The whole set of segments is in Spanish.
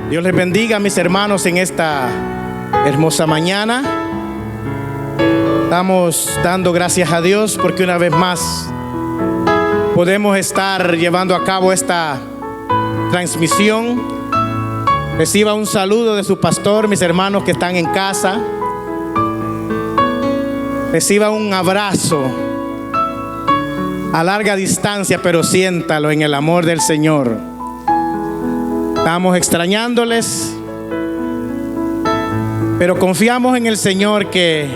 Dios les bendiga, mis hermanos, en esta hermosa mañana. Estamos dando gracias a Dios porque una vez más podemos estar llevando a cabo esta transmisión. Reciba un saludo de su pastor, mis hermanos que están en casa. Reciba un abrazo a larga distancia, pero siéntalo en el amor del Señor. Estamos extrañándoles, pero confiamos en el Señor que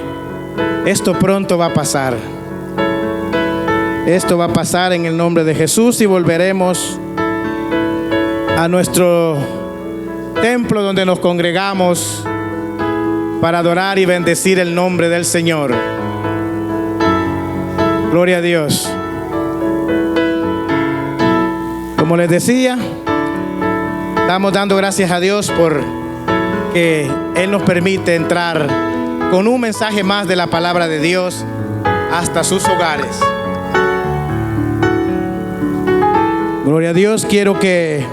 esto pronto va a pasar. Esto va a pasar en el nombre de Jesús y volveremos a nuestro templo donde nos congregamos para adorar y bendecir el nombre del Señor. Gloria a Dios. Como les decía, estamos dando gracias a Dios por que Él nos permite entrar con un mensaje más de la palabra de Dios hasta sus hogares. Gloria a Dios. Quiero que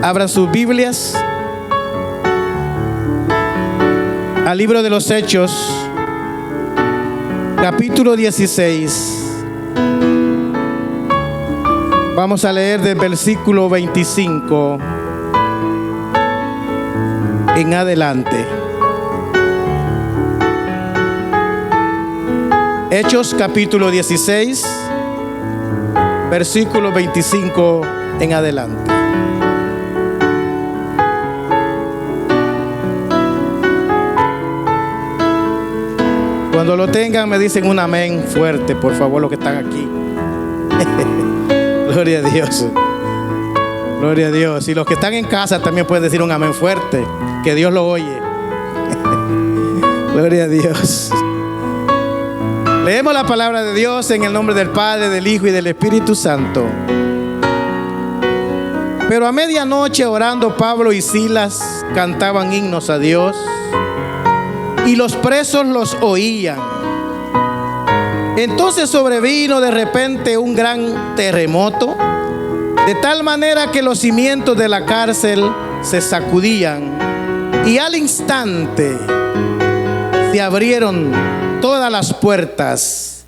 abran sus Biblias al libro de los Hechos, capítulo 16. Vamos a leer del versículo 25 en adelante. Hechos capítulo 16, versículo 25 en adelante. Cuando lo tengan me dicen un amén fuerte, por favor, los que están aquí. Gloria a Dios. Gloria a Dios. Y los que están en casa también pueden decir un amén fuerte, que Dios lo oye. Gloria a Dios. Leemos la palabra de Dios en el nombre del Padre, del Hijo y del Espíritu Santo. Pero a medianoche, orando, Pablo y Silas cantaban himnos a Dios, y los presos los oían. Entonces sobrevino de repente un gran terremoto, de tal manera que los cimientos de la cárcel se sacudían, y al instante se abrieron todas las puertas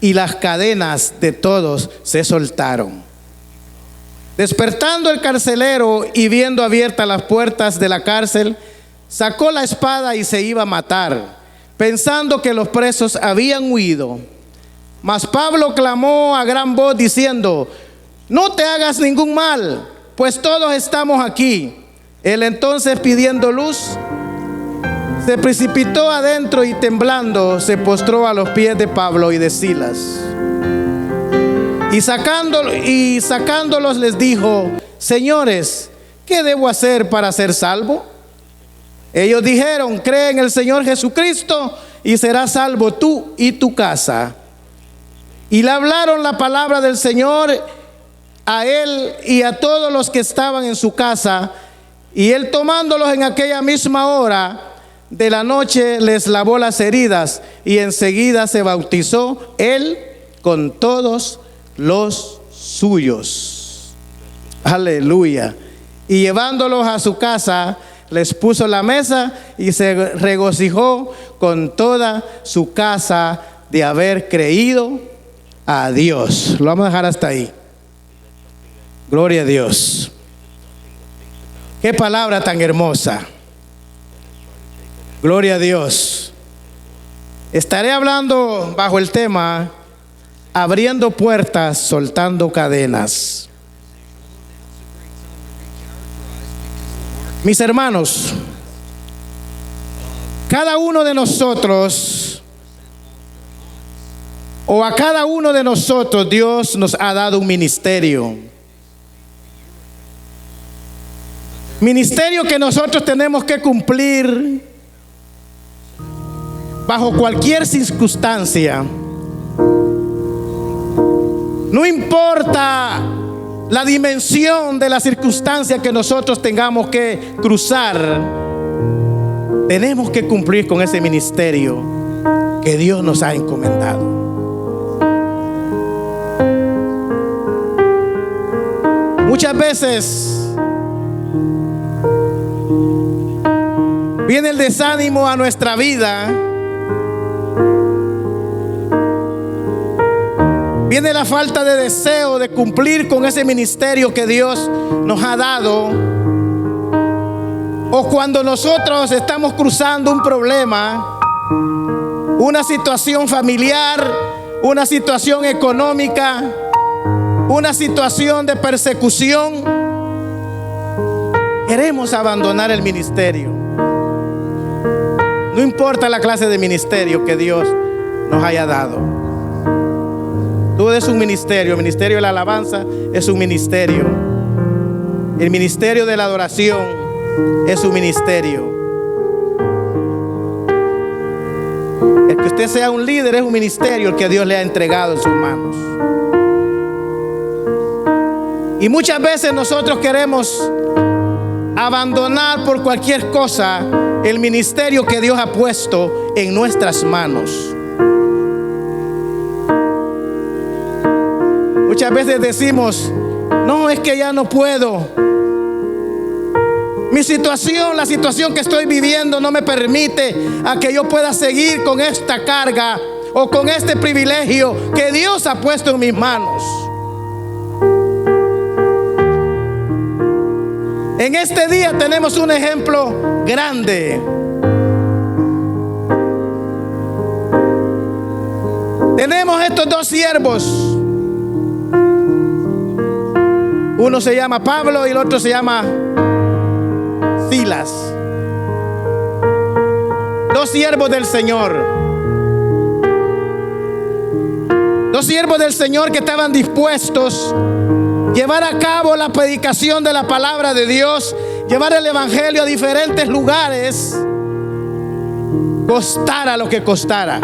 y las cadenas de todos se soltaron. Despertando el carcelero y viendo abiertas las puertas de la cárcel, sacó la espada y se iba a matar, pensando que los presos habían huido. Mas Pablo clamó a gran voz diciendo: no te hagas ningún mal, pues todos estamos aquí. Él entonces, pidiendo luz, se precipitó adentro y temblando se postró a los pies de Pablo y de Silas. Y sacándolos les dijo: señores, ¿qué debo hacer para ser salvo? Ellos dijeron: cree en el Señor Jesucristo y serás salvo tú y tu casa. Y le hablaron la palabra del Señor a él y a todos los que estaban en su casa. Y él, tomándolos en aquella misma hora de la noche, les lavó las heridas, y enseguida se bautizó él con todos los suyos. Aleluya. Y llevándolos a su casa, les puso la mesa y se regocijó con toda su casa de haber creído a Dios. Lo vamos a dejar hasta ahí. Gloria a Dios. Qué palabra tan hermosa. Gloria a Dios. Estaré hablando bajo el tema abriendo puertas, soltando cadenas. Mis hermanos, cada uno de nosotros, o a cada uno de nosotros, Dios nos ha dado un ministerio. Ministerio que nosotros tenemos que cumplir bajo cualquier circunstancia. No importa la dimensión de la circunstancia que nosotros tengamos que cruzar, tenemos que cumplir con ese ministerio que Dios nos ha encomendado. Muchas veces viene el desánimo a nuestra vida, viene la falta de deseo de cumplir con ese ministerio que Dios nos ha dado, o cuando nosotros estamos cruzando un problema, una situación familiar, una situación económica, una situación de persecución, queremos abandonar el ministerio. No importa la clase de ministerio que Dios nos haya dado. Todo es un ministerio. El ministerio de la alabanza es un ministerio. El ministerio de la adoración es un ministerio. El que usted sea un líder es un ministerio el que Dios le ha entregado en sus manos. Y muchas veces nosotros queremos abandonar por cualquier cosa el ministerio que Dios ha puesto en nuestras manos. Muchas veces decimos: no, es que ya no puedo. Mi situación, la situación que estoy viviendo no me permite a que yo pueda seguir con esta carga o con este privilegio que Dios ha puesto en mis manos. En este día tenemos un ejemplo grande. Tenemos estos dos siervos. Uno se llama Pablo y el otro se llama Silas. Dos siervos del Señor. Dos siervos del Señor que estaban dispuestos a llevar a cabo la predicación de la palabra de Dios, llevar el evangelio a diferentes lugares, costara lo que costara.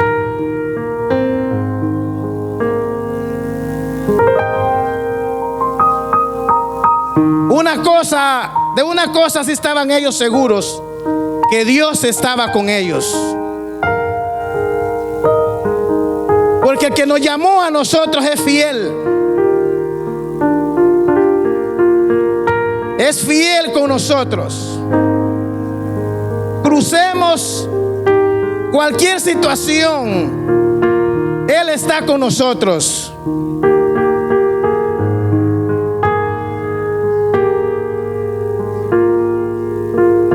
De una cosa sí estaban ellos seguros: que Dios estaba con ellos. Porque el que nos llamó a nosotros es fiel. Es fiel con nosotros. Crucemos cualquier situación, Él está con nosotros.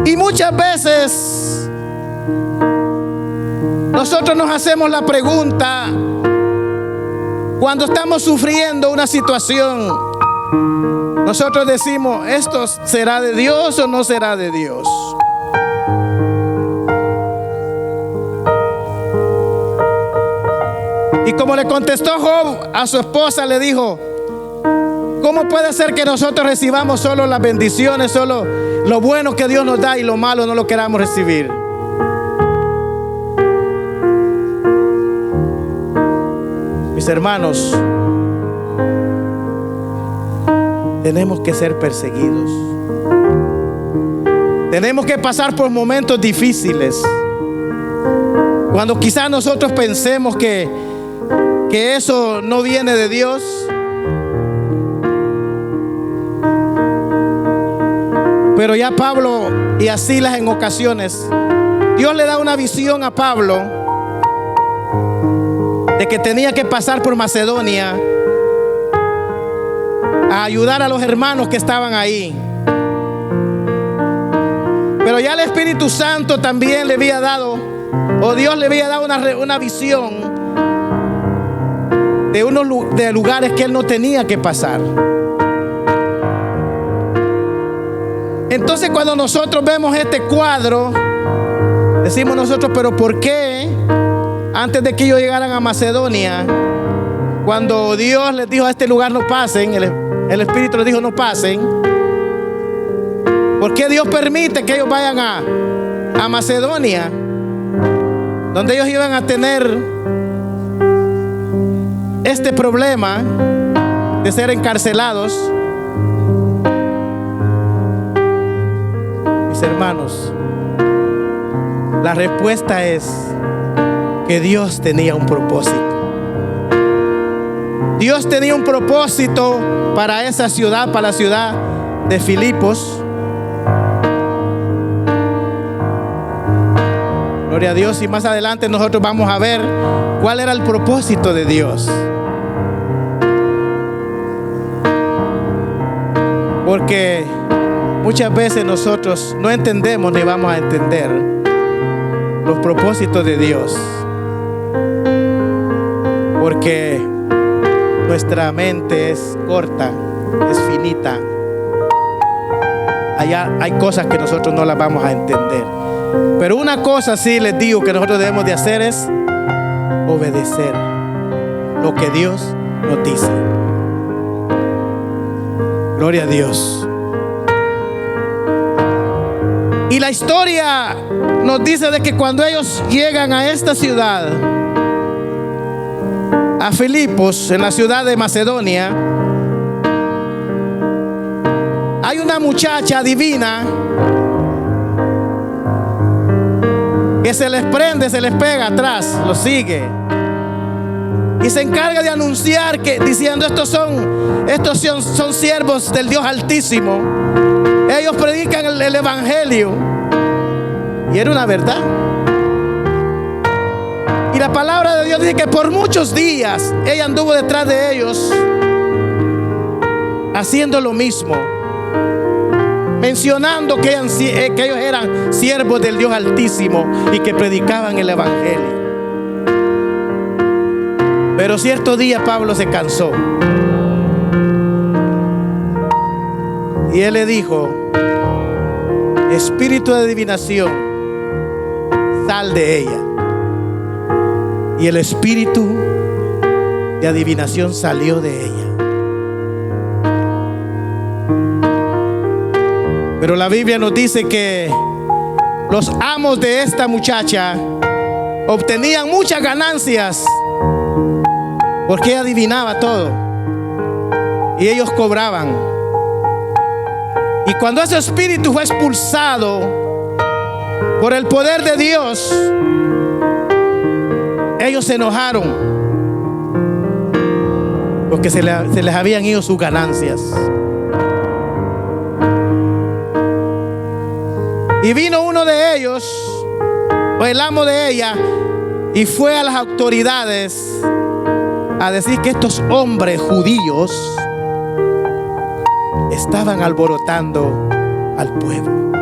Y muchas veces nosotros nos hacemos la pregunta, cuando estamos sufriendo una situación, nosotros decimos: ¿esto será de Dios o no será de Dios? Y como le contestó Job a su esposa, le dijo: ¿cómo puede ser que nosotros recibamos solo las bendiciones, solo lo bueno que Dios nos da, y lo malo no lo queramos recibir? Mis hermanos, tenemos que ser perseguidos. Tenemos que pasar por momentos difíciles. Cuando quizás nosotros pensemos que eso no viene de Dios. Pero ya Pablo y a Silas, en ocasiones, Dios le da una visión a Pablo de que tenía que pasar por Macedonia a ayudar a los hermanos que estaban ahí. Pero ya el Espíritu Santo también le había dado, o Dios le había dado una visión de lugares que él no tenía que pasar. Entonces, cuando nosotros vemos este cuadro, decimos nosotros: pero ¿por qué antes de que ellos llegaran a Macedonia, cuando Dios les dijo a este lugar no pasen, el Espíritu les dijo no pasen, ¿por qué Dios permite que ellos vayan a Macedonia, donde ellos iban a tener este problema de ser encarcelados? Mis hermanos, la respuesta es que Dios tenía un propósito. Dios tenía un propósito para esa ciudad, para la ciudad de Filipos. Gloria a Dios. Y más adelante nosotros vamos a ver cuál era el propósito de Dios. Porque muchas veces nosotros no entendemos ni vamos a entender los propósitos de Dios. Porque nuestra mente es corta, es finita. Allá hay cosas que nosotros no las vamos a entender. Pero una cosa sí les digo que nosotros debemos de hacer es obedecer lo que Dios nos dice. Gloria a Dios. Y la historia nos dice de que cuando ellos llegan a esta ciudad, a Filipos, en la ciudad de Macedonia, hay una muchacha divina que se les prende, se les pega atrás, los sigue y se encarga de anunciar que diciendo estos son siervos del Dios Altísimo. Ellos predican el evangelio y era una verdad. Y la palabra de Dios dice que por muchos días ella anduvo detrás de ellos haciendo lo mismo, mencionando que ellos eran siervos del Dios Altísimo y que predicaban el evangelio. Pero cierto día Pablo se cansó y él le dijo: espíritu de adivinación, sal de ella. Y el espíritu de adivinación salió de ella. Pero la Biblia nos dice que los amos de esta muchacha obtenían muchas ganancias porque ella adivinaba todo y ellos cobraban. Y cuando ese espíritu fue expulsado por el poder de Dios, ellos se enojaron porque se les habían ido sus ganancias. Y vino uno de ellos, o el amo de ella, y fue a las autoridades a decir que estos hombres judíos estaban alborotando al pueblo.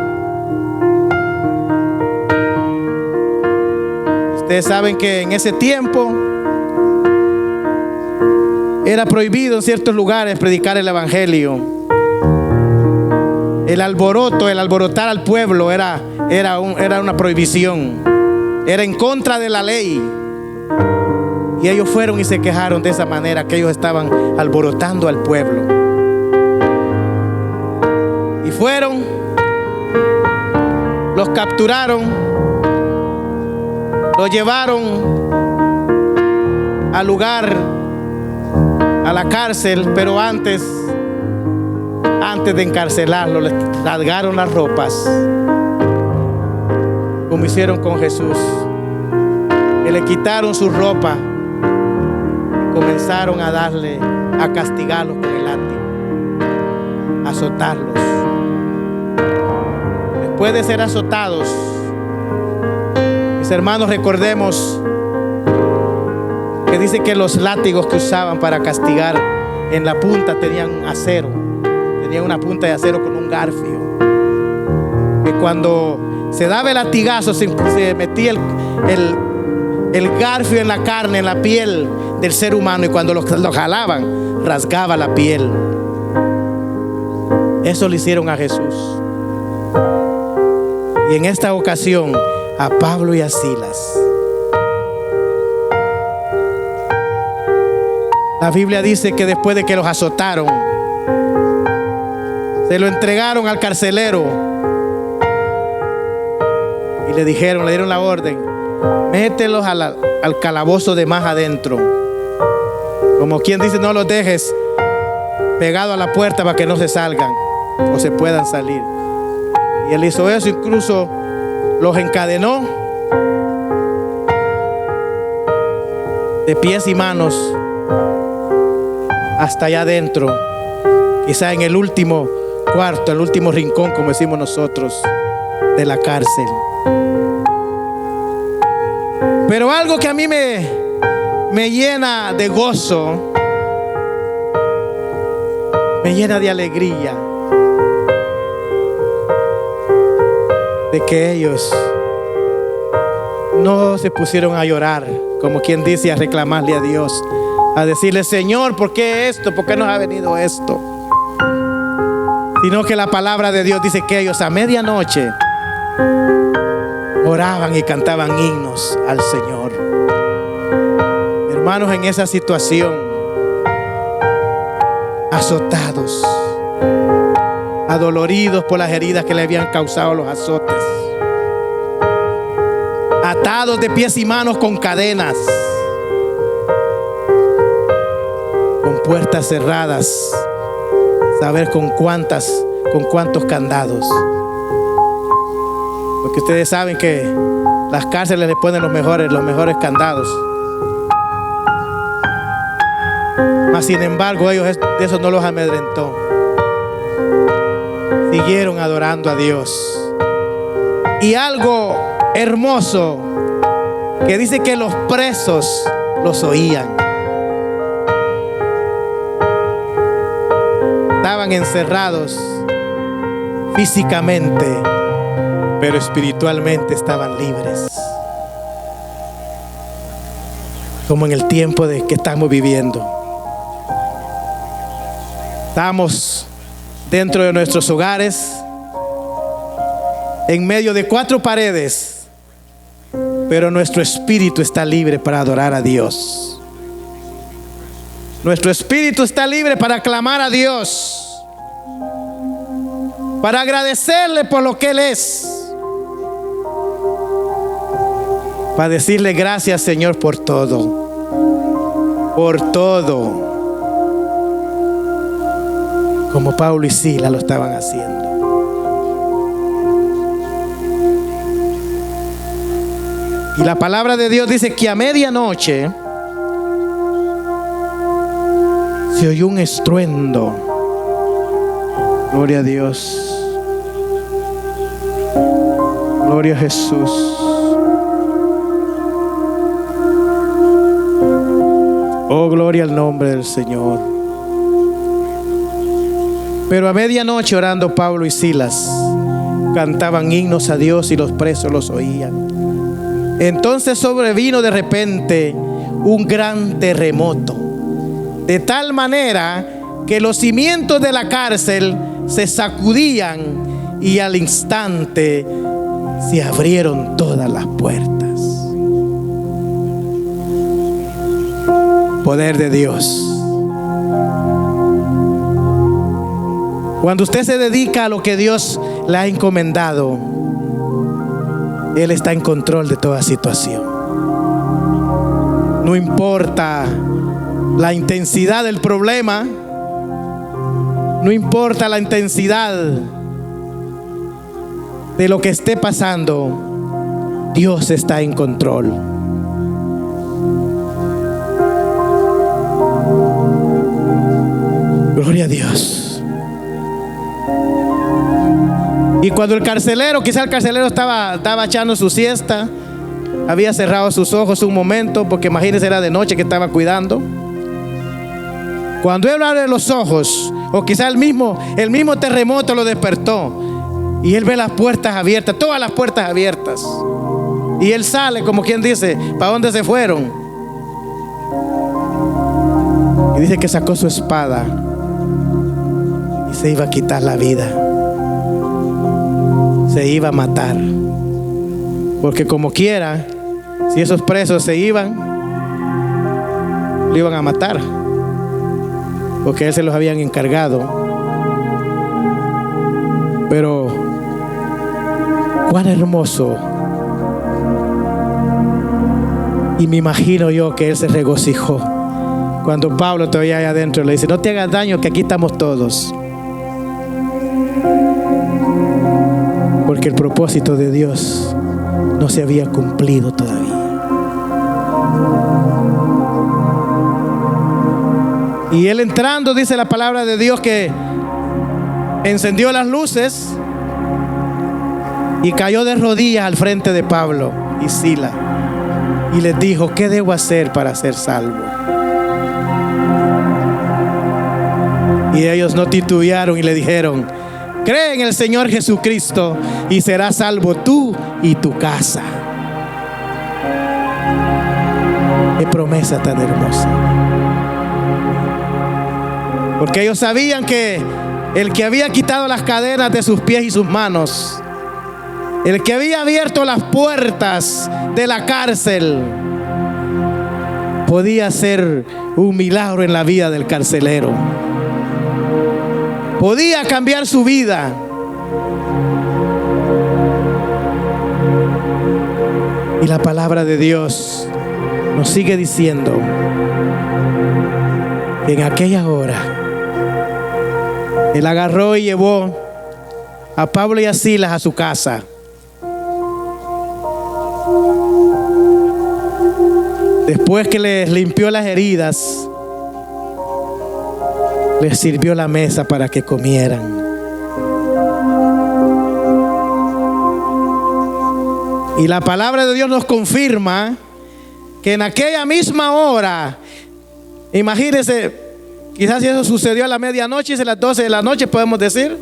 Ustedes saben que en ese tiempo era prohibido en ciertos lugares predicar el evangelio. El alborotar al pueblo era una prohibición. Era en contra de la ley. Y ellos fueron y se quejaron de esa manera, que ellos estaban alborotando al pueblo. Y fueron, los capturaron, los llevaron al lugar, a la cárcel, pero antes de encarcelarlo, les rasgaron las ropas, como hicieron con Jesús, que le quitaron su ropa y comenzaron a castigarlos con el látigo, a azotarlos. Después de ser azotados, mis hermanos, recordemos que dice que los látigos que usaban para castigar en la punta tenían acero. Tenían una punta de acero con un garfio. Que cuando se daba el latigazo se metía el garfio en la carne, en la piel del ser humano. Y cuando lo jalaban, rasgaba la piel. Eso le hicieron a Jesús. Y en esta ocasión a Pablo y a Silas. La Biblia dice que después de que los azotaron, se lo entregaron al carcelero y le dieron la orden: mételos al calabozo de más adentro. Como quien dice, no los dejes pegados a la puerta para que no se salgan o se puedan salir. Y él hizo eso, incluso los encadenó de pies y manos hasta allá adentro, quizá en el último cuarto, el último rincón, como decimos nosotros, de la cárcel. Pero algo que a mí me llena de gozo, me llena de alegría, de que ellos no se pusieron a llorar, como quien dice, a reclamarle a Dios, a decirle: Señor, ¿por qué esto? ¿Por qué nos ha venido esto? Sino que la palabra de Dios dice que ellos a medianoche oraban y cantaban himnos al Señor. Hermanos, en esa situación, azotados, adoloridos por las heridas que le habían causado los azotes, atados de pies y manos con cadenas, con puertas cerradas, saber con cuántos candados. Porque ustedes saben que las cárceles le ponen los mejores candados. Mas sin embargo, ellos de eso no los amedrentó. Siguieron adorando a Dios. Y algo hermoso que dice que los presos los oían. Estaban encerrados físicamente, pero espiritualmente estaban libres. Como en el tiempo de que estamos viviendo. Estamos dentro de nuestros hogares, en medio de 4 paredes, pero nuestro espíritu está libre para adorar a Dios. Nuestro espíritu está libre para clamar a Dios, para agradecerle por lo que Él es, para decirle: gracias, Señor, por todo, por todo. Como Pablo y Silas lo estaban haciendo. Y la palabra de Dios dice que a medianoche se oyó un estruendo. Gloria a Dios. Gloria a Jesús. Oh, gloria al nombre del Señor. Pero a medianoche, orando Pablo y Silas, cantaban himnos a Dios y los presos los oían. Entonces sobrevino de repente un gran terremoto, de tal manera que los cimientos de la cárcel se sacudían y al instante se abrieron todas las puertas. Poder de Dios. Cuando usted se dedica a lo que Dios le ha encomendado, Él está en control de toda situación. No importa la intensidad del problema, no importa la intensidad de lo que esté pasando, Dios está en control. Gloria a Dios. Y cuando el carcelero, quizá el carcelero estaba echando su siesta, había cerrado sus ojos un momento, porque imagínense, era de noche que estaba cuidando. Cuando él abre los ojos, o quizá el mismo terremoto lo despertó, y él ve las puertas abiertas, todas las puertas abiertas, y él sale, como quien dice: ¿para dónde se fueron? Y dice que sacó su espada y se iba a quitar la vida. Se iba a matar, porque como quiera, si esos presos se iban, lo iban a matar, porque él se los habían encargado. Pero cuán hermoso, y me imagino yo que él se regocijó cuando Pablo todavía allá adentro le dice: no te hagas daño, que aquí estamos todos. Porque el propósito de Dios no se había cumplido todavía. Y él entrando, dice la palabra de Dios, que encendió las luces y cayó de rodillas al frente de Pablo y Silas. y les dijo: ¿qué debo hacer para ser salvo? Y ellos no titubearon y le dijeron: cree en el Señor Jesucristo y serás salvo tú y tu casa. Qué promesa tan hermosa. Porque ellos sabían que el que había quitado las cadenas de sus pies y sus manos, el que había abierto las puertas de la cárcel, podía hacer un milagro en la vida del carcelero. Podía cambiar su vida. Y la palabra de Dios nos sigue diciendo que en aquella hora Él agarró y llevó a Pablo y a Silas a su casa. Después que les limpió las heridas, les sirvió la mesa para que comieran. Y la palabra de Dios nos confirma que en aquella misma hora, imagínense, quizás si eso sucedió a la medianoche, es a las 12 de la noche, podemos decir.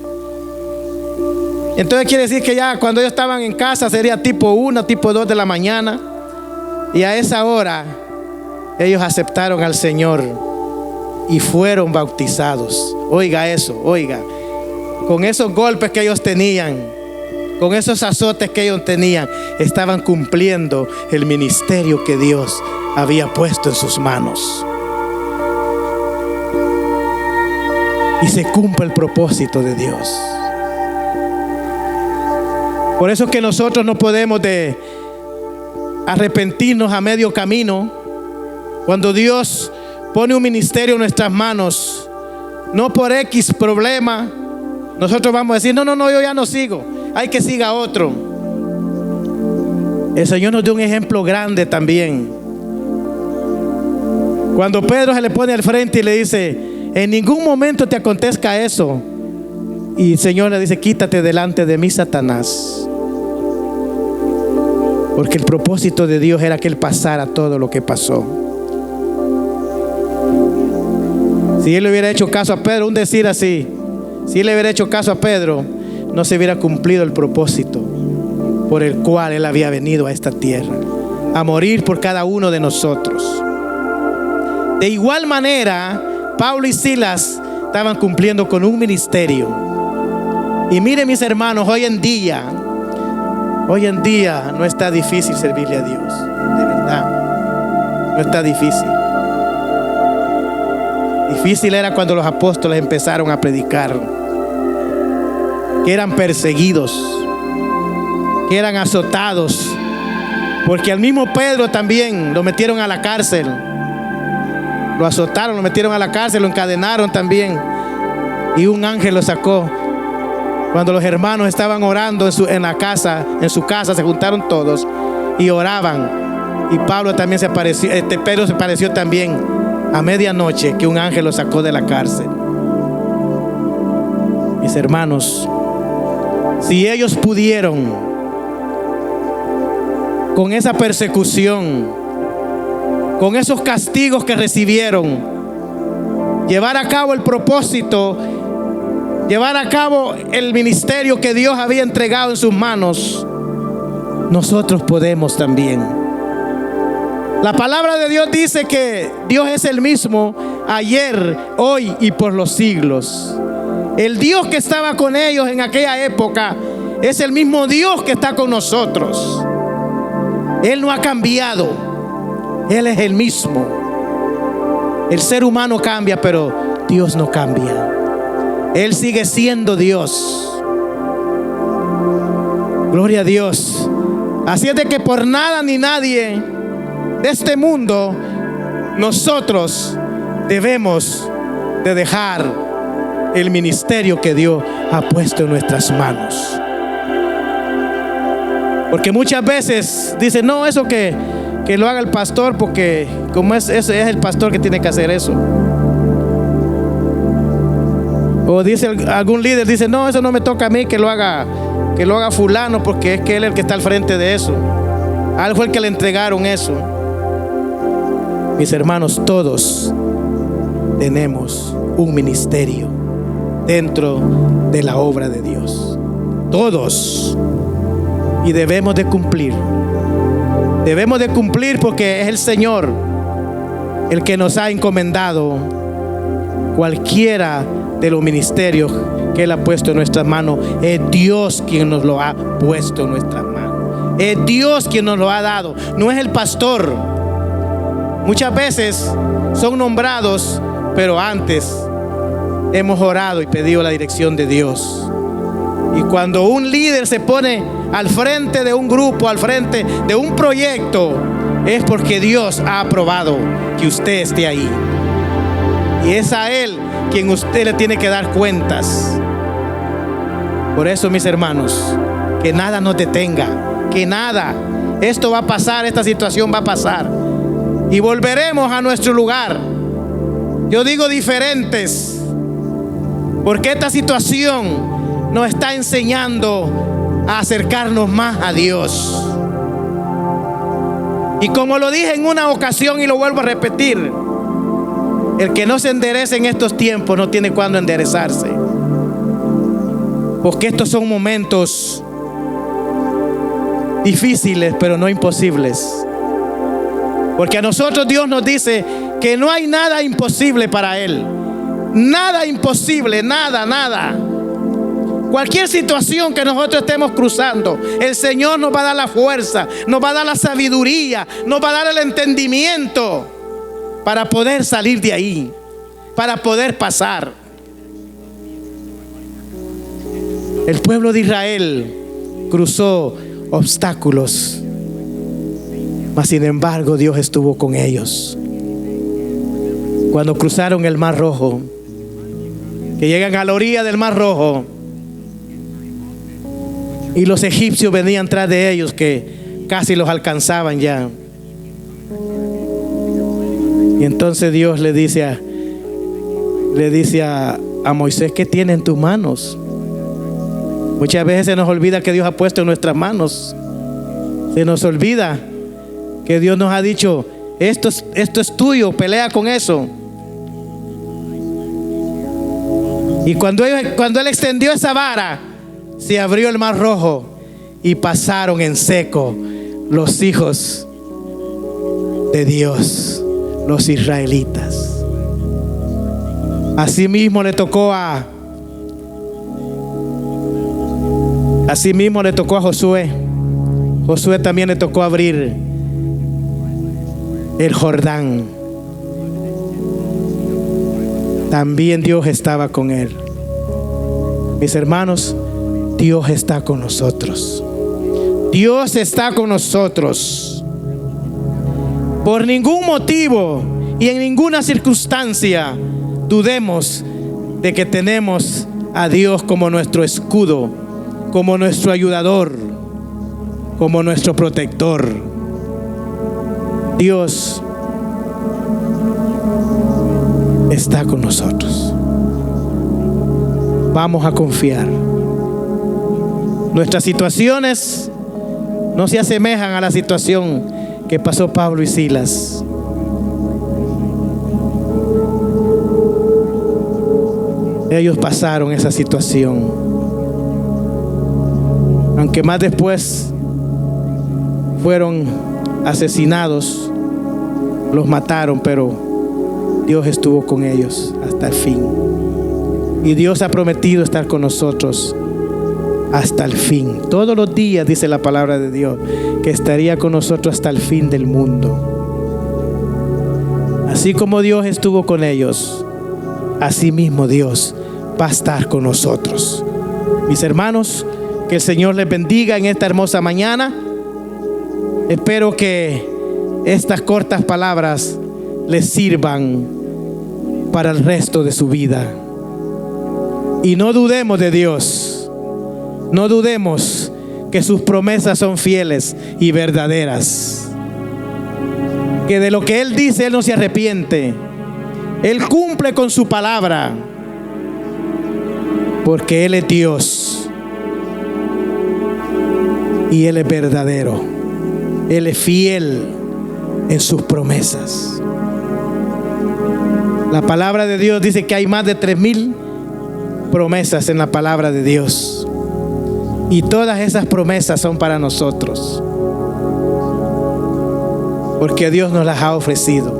Entonces quiere decir que ya cuando ellos estaban en casa sería tipo 1, tipo 2 de la mañana. Y a esa hora ellos aceptaron al Señor y fueron bautizados. Oiga eso, oiga. Con esos golpes que ellos tenían, con esos azotes que ellos tenían, estaban cumpliendo el ministerio que Dios había puesto en sus manos. Y se cumple el propósito de Dios. Por eso es que nosotros no podemos de arrepentirnos a medio camino. Cuando Dios pone un ministerio en nuestras manos, no por X problema, nosotros vamos a decir: no, yo ya no sigo, hay que siga otro. El Señor nos dio un ejemplo grande también. Cuando Pedro se le pone al frente y le dice: en ningún momento te acontezca eso. Y el Señor le dice: quítate delante de mí, Satanás. Porque el propósito de Dios era que Él pasara todo lo que pasó. Si Él le hubiera hecho caso a Pedro, un decir así, si Él le hubiera hecho caso a Pedro, no se hubiera cumplido el propósito por el cual Él había venido a esta tierra, a morir por cada uno de nosotros. De igual manera, Pablo y Silas estaban cumpliendo con un ministerio. Y miren, mis hermanos, hoy en día no está difícil servirle a Dios, de verdad, no está difícil. Difícil era cuando los apóstoles empezaron a predicar, que eran perseguidos, que eran azotados, porque al mismo Pedro también lo metieron a la cárcel, lo azotaron, lo metieron a la cárcel, lo encadenaron también, y un ángel lo sacó. Cuando los hermanos estaban orando en su casa se juntaron todos y oraban, y Pablo también se apareció, Pedro se apareció también a medianoche, que un ángel lo sacó de la cárcel. Mis hermanos, si ellos pudieron con esa persecución, con esos castigos que recibieron, llevar a cabo el propósito, llevar a cabo el ministerio que Dios había entregado en sus manos, nosotros podemos también. La palabra de Dios dice que Dios es el mismo ayer, hoy y por los siglos. El Dios que estaba con ellos en aquella época es el mismo Dios que está con nosotros. Él no ha cambiado. Él es el mismo. El ser humano cambia, pero Dios no cambia. Él sigue siendo Dios. Gloria a Dios. Así es de que por nada ni nadie de este mundo nosotros debemos de dejar el ministerio que Dios ha puesto en nuestras manos. Porque muchas veces dicen: no, eso que lo haga el pastor, porque como es el pastor que tiene que hacer eso. O dice algún líder, dice: no, eso no me toca a mí, que lo haga fulano, porque es que él es el que está al frente de eso. A él fue el que le entregaron eso. Mis hermanos, todos tenemos un ministerio dentro de la obra de Dios. Todos. Y debemos de cumplir. Debemos de cumplir porque es el Señor el que nos ha encomendado cualquiera de los ministerios que Él ha puesto en nuestras manos. Es Dios quien nos lo ha puesto en nuestras manos. Es Dios quien nos lo ha dado. No es el pastor. Muchas veces son nombrados, pero antes hemos orado y pedido la dirección de Dios. Y cuando un líder se pone al frente de un grupo, al frente de un proyecto, es porque Dios ha aprobado que usted esté ahí. Y es a Él quien usted le tiene que dar cuentas. Por eso, mis hermanos, que nada nos detenga, que nada. Esto va a pasar, esta situación va a pasar. Y volveremos a nuestro lugar. Yo digo diferentes, porque esta situación nos está enseñando a acercarnos más a Dios. Y como lo dije en una ocasión y lo vuelvo a repetir, el que no se enderece en estos tiempos no tiene cuándo enderezarse. Porque estos son momentos difíciles, pero no imposibles. Porque a nosotros Dios nos dice que no hay nada imposible para Él. Nada imposible, nada. Cualquier situación que nosotros estemos cruzando, el Señor nos va a dar la fuerza, nos va a dar la sabiduría, nos va a dar el entendimiento para poder salir de ahí, para poder pasar. El pueblo de Israel cruzó obstáculos, mas sin embargo Dios estuvo con ellos. Cuando cruzaron el Mar Rojo, que llegan a la orilla del Mar Rojo, y los egipcios venían tras de ellos, que casi los alcanzaban ya. Y entonces Dios le dice a Moisés: ¿qué tiene en tus manos? Muchas veces se nos olvida que Dios ha puesto en nuestras manos. Se nos olvida que Dios nos ha dicho: esto es tuyo, pelea con eso. Y cuando Él extendió esa vara, se abrió el Mar Rojo y pasaron en seco los hijos de Dios, los israelitas. Asimismo le tocó a Josué. Josué también le tocó abrir el Jordán. También Dios estaba con él. Mis hermanos, Dios está con nosotros. Dios está con nosotros. Por ningún motivo y en ninguna circunstancia dudemos de que tenemos a Dios como nuestro escudo, como nuestro ayudador, como nuestro protector. Dios está con nosotros. Vamos a confiar. Nuestras situaciones no se asemejan a la situación que pasó Pablo y Silas. Ellos pasaron esa situación. Aunque más después fueron asesinados, los mataron, pero Dios estuvo con ellos hasta el fin. Y Dios ha prometido estar con nosotros hasta el fin. Todos los días, dice la palabra de Dios, que estaría con nosotros hasta el fin del mundo. Así como Dios estuvo con ellos, así mismo Dios va a estar con nosotros. Mis hermanos, que el Señor les bendiga en esta hermosa mañana. Espero que estas cortas palabras les sirvan para el resto de su vida. Y no dudemos de Dios. No dudemos que sus promesas son fieles y verdaderas. Que de lo que Él dice, Él no se arrepiente. Él cumple con su palabra. Porque Él es Dios. Y Él es verdadero. Él es fiel en sus promesas. La palabra de Dios dice que hay más de 3,000 promesas en la palabra de Dios. Y todas esas promesas son para nosotros, porque Dios nos las ha ofrecido.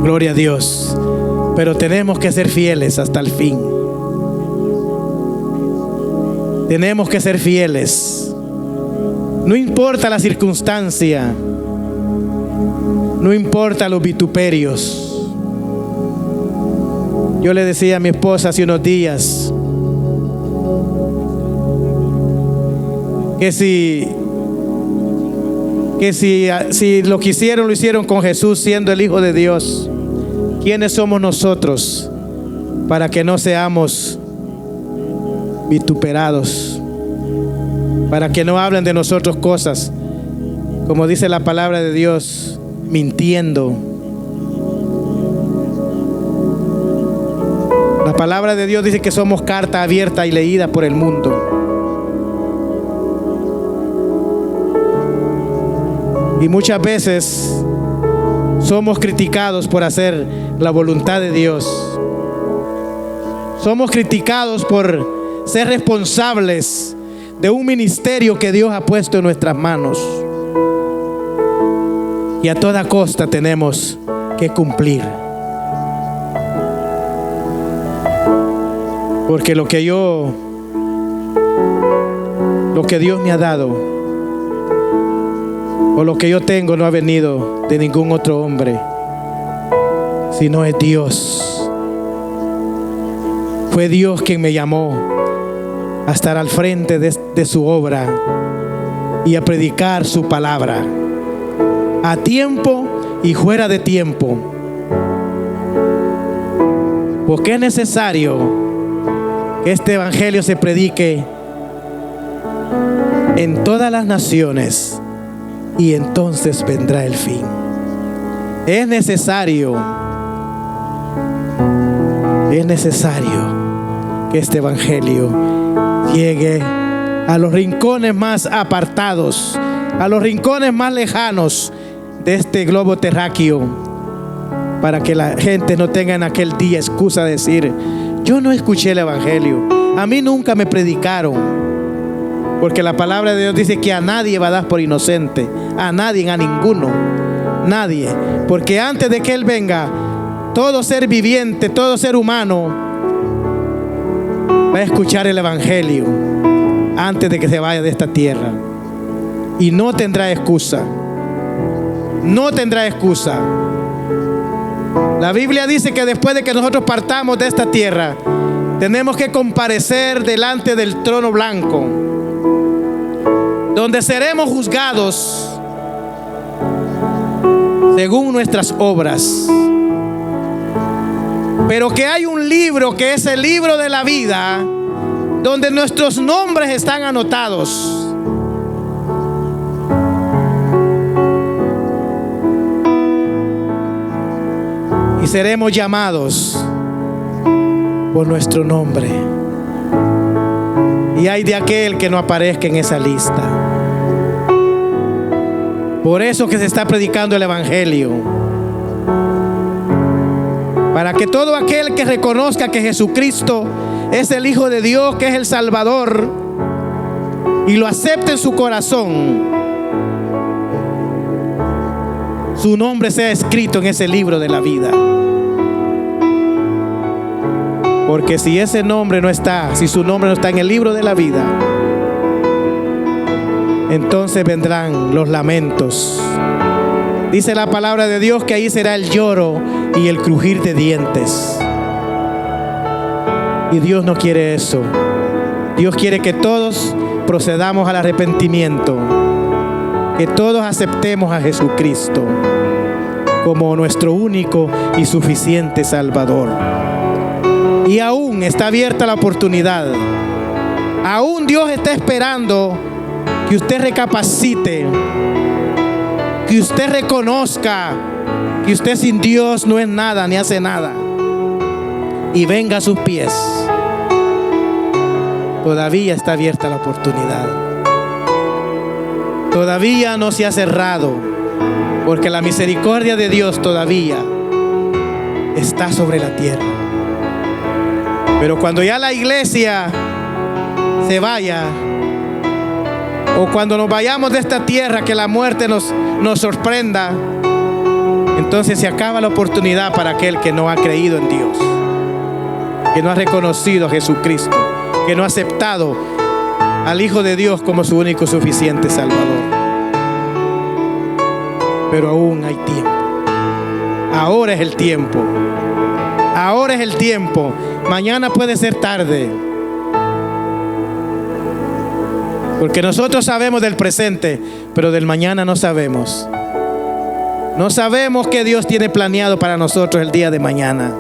Gloria a Dios. Pero tenemos que ser fieles hasta el fin. Tenemos que ser fieles. No importa la circunstancia. No importa los vituperios. Yo le decía a mi esposa hace unos días que si lo que hicieron, lo hicieron con Jesús siendo el Hijo de Dios, ¿quiénes somos nosotros para que no seamos vituperados? Para que no hablen de nosotros cosas, como dice la palabra de Dios, mintiendo. La palabra de Dios dice que somos carta abierta y leída por el mundo. Y muchas veces somos criticados por hacer la voluntad de Dios. Somos criticados por ser responsables de un ministerio que Dios ha puesto en nuestras manos. Y a toda costa tenemos que cumplir. Porque lo que Dios me ha dado, o lo que yo tengo, no ha venido de ningún otro hombre, sino es Dios. Fue Dios quien me llamó a estar al frente de su obra y a predicar su palabra, a tiempo y fuera de tiempo. Porque es necesario que este evangelio se predique en todas las naciones, y entonces vendrá el fin. Es necesario que este evangelio llegue a los rincones más apartados, a los rincones más lejanos de este globo terráqueo, para que la gente no tenga en aquel día excusa de decir: yo no escuché el evangelio, a mí nunca me predicaron. Porque la palabra de Dios dice que a nadie va a dar por inocente, a nadie, a ninguno, nadie. Porque antes de que Él venga, todo ser viviente, todo ser humano va a escuchar el evangelio antes de que se vaya de esta tierra. Y no tendrá excusa. No tendrá excusa. La Biblia dice que después de que nosotros partamos de esta tierra, tenemos que comparecer delante del trono blanco, donde seremos juzgados según nuestras obras. Pero que hay un libro, que es el libro de la vida, donde nuestros nombres están anotados. Y seremos llamados por nuestro nombre. Y hay de aquel que no aparezca en esa lista. Por eso que se está predicando el evangelio, para que todo aquel que reconozca que Jesucristo es el Hijo de Dios, que es el Salvador, y lo acepte en su corazón, su nombre sea escrito en ese libro de la vida. Porque si ese nombre no está, si su nombre no está en el libro de la vida, entonces vendrán los lamentos. Dice la palabra de Dios que ahí será el lloro y el crujir de dientes. Y Dios no quiere eso. Dios quiere que todos procedamos al arrepentimiento, que todos aceptemos a Jesucristo como nuestro único y suficiente Salvador. Y aún está abierta la oportunidad. Aún Dios está esperando que usted recapacite, que usted reconozca que usted sin Dios no es nada ni hace nada, y venga a sus pies. Todavía está abierta la oportunidad. Todavía no se ha cerrado, porque la misericordia de Dios todavía está sobre la tierra. Pero cuando ya la iglesia se vaya, o cuando nos vayamos de esta tierra, que la muerte nos sorprenda, entonces se acaba la oportunidad para aquel que no ha creído en Dios, que no ha reconocido a Jesucristo, que no ha aceptado al Hijo de Dios como su único suficiente Salvador. Pero aún hay tiempo. Ahora es el tiempo. Ahora es el tiempo. Mañana puede ser tarde. Porque nosotros sabemos del presente, pero del mañana no sabemos. No sabemos qué Dios tiene planeado para nosotros el día de mañana.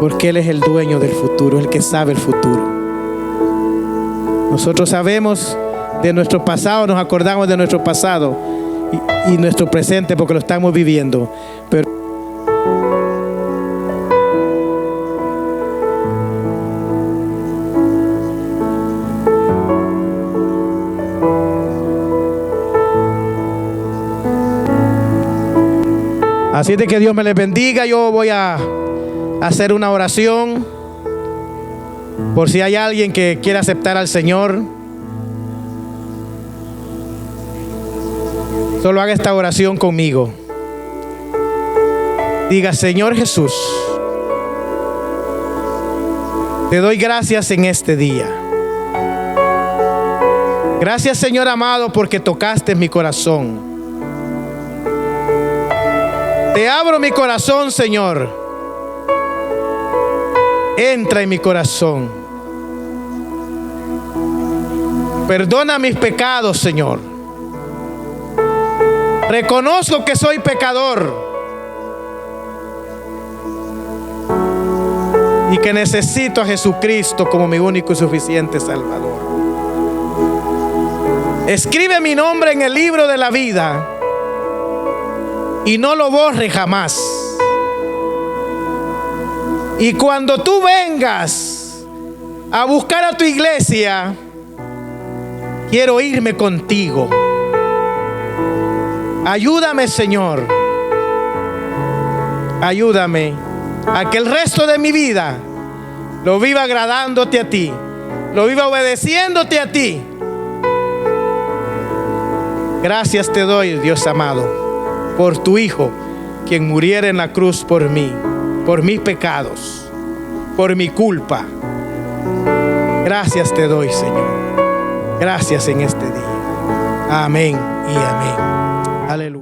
Porque Él es el dueño del futuro, el que sabe el futuro. Nosotros sabemos de nuestro pasado, nos acordamos de nuestro pasado y nuestro presente porque lo estamos viviendo. Pero así es de que Dios me les bendiga. Yo voy a hacer una oración por si hay alguien que quiera aceptar al Señor. Solo haga esta oración conmigo. Diga: Señor Jesús, te doy gracias en este día. Gracias, Señor amado, porque tocaste mi corazón. Te abro mi corazón, Señor. Entra en mi corazón. Perdona mis pecados, Señor. Reconozco que soy pecador y que necesito a Jesucristo como mi único y suficiente Salvador. Escribe mi nombre en el libro de la vida y no lo borre jamás. Y cuando tú vengas a buscar a tu iglesia, quiero irme contigo. Ayúdame, Señor. Ayúdame a que el resto de mi vida lo viva agradándote a ti, lo viva obedeciéndote a ti. Gracias te doy, Dios amado, por tu Hijo, quien muriera en la cruz por mí, por mis pecados, por mi culpa. Gracias te doy, Señor. Gracias en este día. Amén y amén. Aleluya.